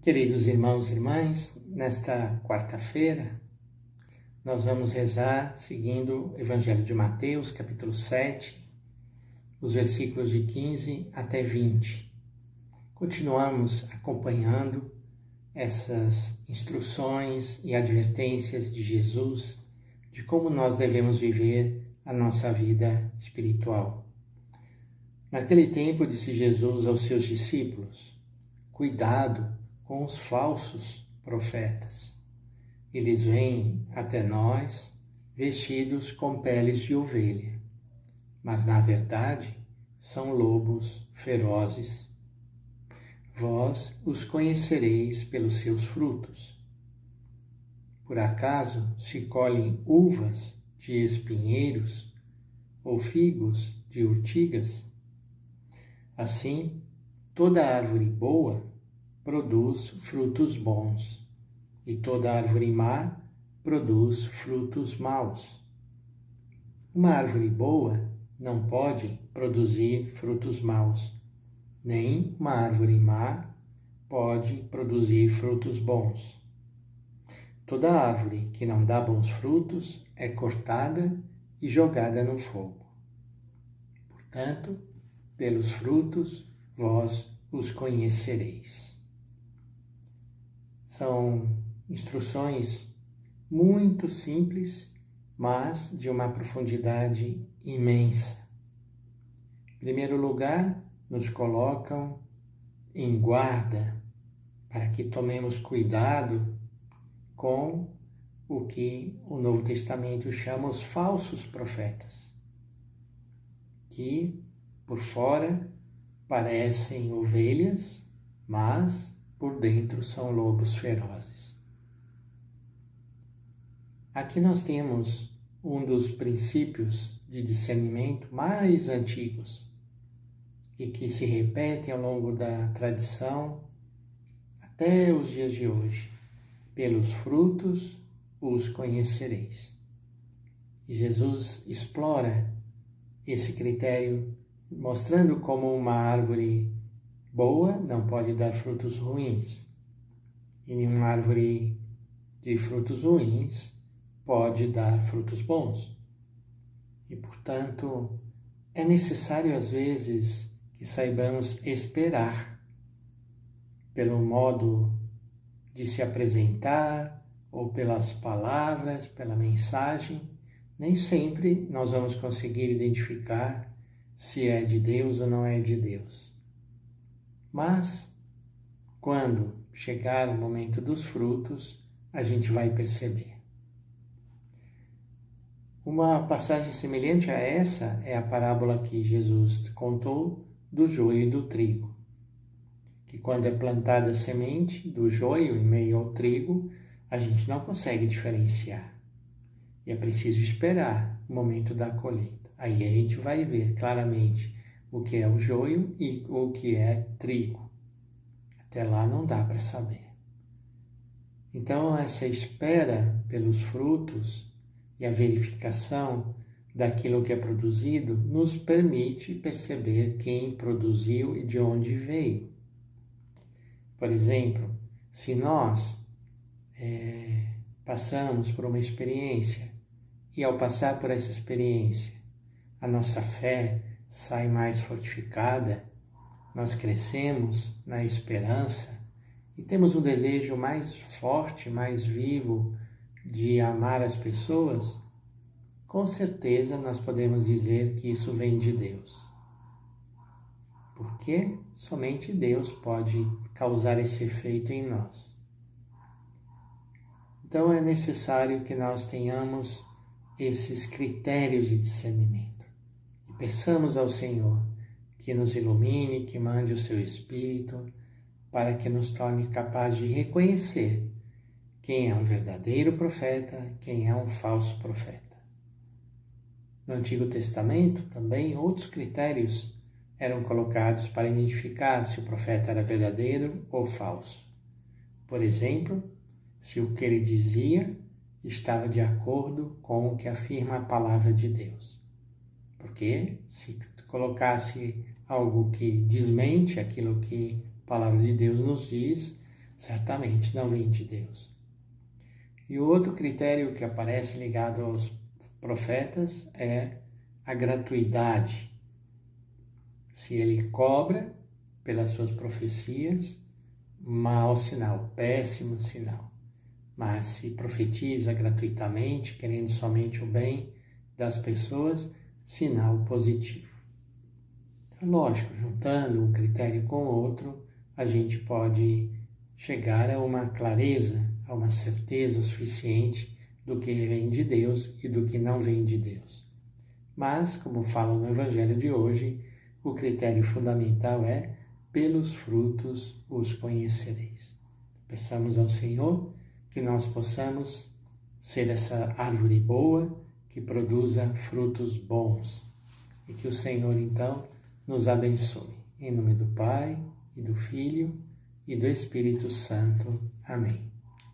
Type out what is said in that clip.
Queridos irmãos e irmãs, nesta quarta-feira, nós vamos rezar seguindo o Evangelho de Mateus, capítulo 7, os versículos de 15 até 20. Continuamos acompanhando essas instruções e advertências de Jesus de como nós devemos viver a nossa vida espiritual. Naquele tempo, disse Jesus aos seus discípulos: cuidado com os falsos profetas. Eles vêm até nós vestidos com peles de ovelha, mas na verdade são lobos ferozes. Vós os conhecereis pelos seus frutos. Por acaso se colhem uvas de espinheiros ou figos de urtigas? Assim, toda árvore boa produz frutos bons, e toda árvore má produz frutos maus. Uma árvore boa não pode produzir frutos maus, nem uma árvore má pode produzir frutos bons. Toda árvore que não dá bons frutos é cortada e jogada no fogo. Portanto, pelos frutos vós os conhecereis. São instruções muito simples, mas de uma profundidade imensa. Em primeiro lugar, nos colocam em guarda para que tomemos cuidado com o que o Novo Testamento chama os falsos profetas, que por fora parecem ovelhas, mas por dentro são lobos ferozes. Aqui nós temos um dos princípios de discernimento mais antigos e que se repetem ao longo da tradição até os dias de hoje. Pelos frutos os conhecereis. E Jesus explora esse critério, mostrando como uma árvore boa não pode dar frutos ruins, e nenhuma árvore de frutos ruins pode dar frutos bons. E, portanto, é necessário às vezes que saibamos esperar pelo modo de se apresentar ou pelas palavras, pela mensagem. Nem sempre nós vamos conseguir identificar se é de Deus ou não é de Deus. Mas, quando chegar o momento dos frutos, a gente vai perceber. Uma passagem semelhante a essa é a parábola que Jesus contou do joio e do trigo. Que quando é plantada a semente do joio em meio ao trigo, a gente não consegue diferenciar. E é preciso esperar o momento da colheita. Aí a gente vai ver claramente o que é o joio e o que é trigo. Até lá não dá para saber. Então, essa espera pelos frutos e a verificação daquilo que é produzido nos permite perceber quem produziu e de onde veio. Por exemplo, se nós passamos por uma experiência e ao passar por essa experiência a nossa fé sai mais fortificada, nós crescemos na esperança e temos um desejo mais forte, mais vivo de amar as pessoas, com certeza nós podemos dizer que isso vem de Deus. Porque somente Deus pode causar esse efeito em nós. Então é necessário que nós tenhamos esses critérios de discernimento. E peçamos ao Senhor que nos ilumine, que mande o seu Espírito, para que nos torne capazes de reconhecer quem é um verdadeiro profeta, quem é um falso profeta. No Antigo Testamento, também, outros critérios eram colocados para identificar se o profeta era verdadeiro ou falso. Por exemplo, se o que ele dizia estava de acordo com o que afirma a palavra de Deus. Porque se colocasse algo que desmente aquilo que a palavra de Deus nos diz, certamente não vem de Deus. E o outro critério que aparece ligado aos profetas é a gratuidade. Se ele cobra pelas suas profecias, mau sinal, péssimo sinal. Mas se profetiza gratuitamente, querendo somente o bem das pessoas, sinal positivo. Lógico, juntando um critério com o outro, a gente pode chegar a uma clareza, a uma certeza suficiente do que vem de Deus e do que não vem de Deus. Mas, como fala no Evangelho de hoje, o critério fundamental é: pelos frutos os conhecereis. Peçamos ao Senhor que nós possamos ser essa árvore boa que produza frutos bons. E que o Senhor, então, nos abençoe. Em nome do Pai, e do Filho, e do Espírito Santo. Amém.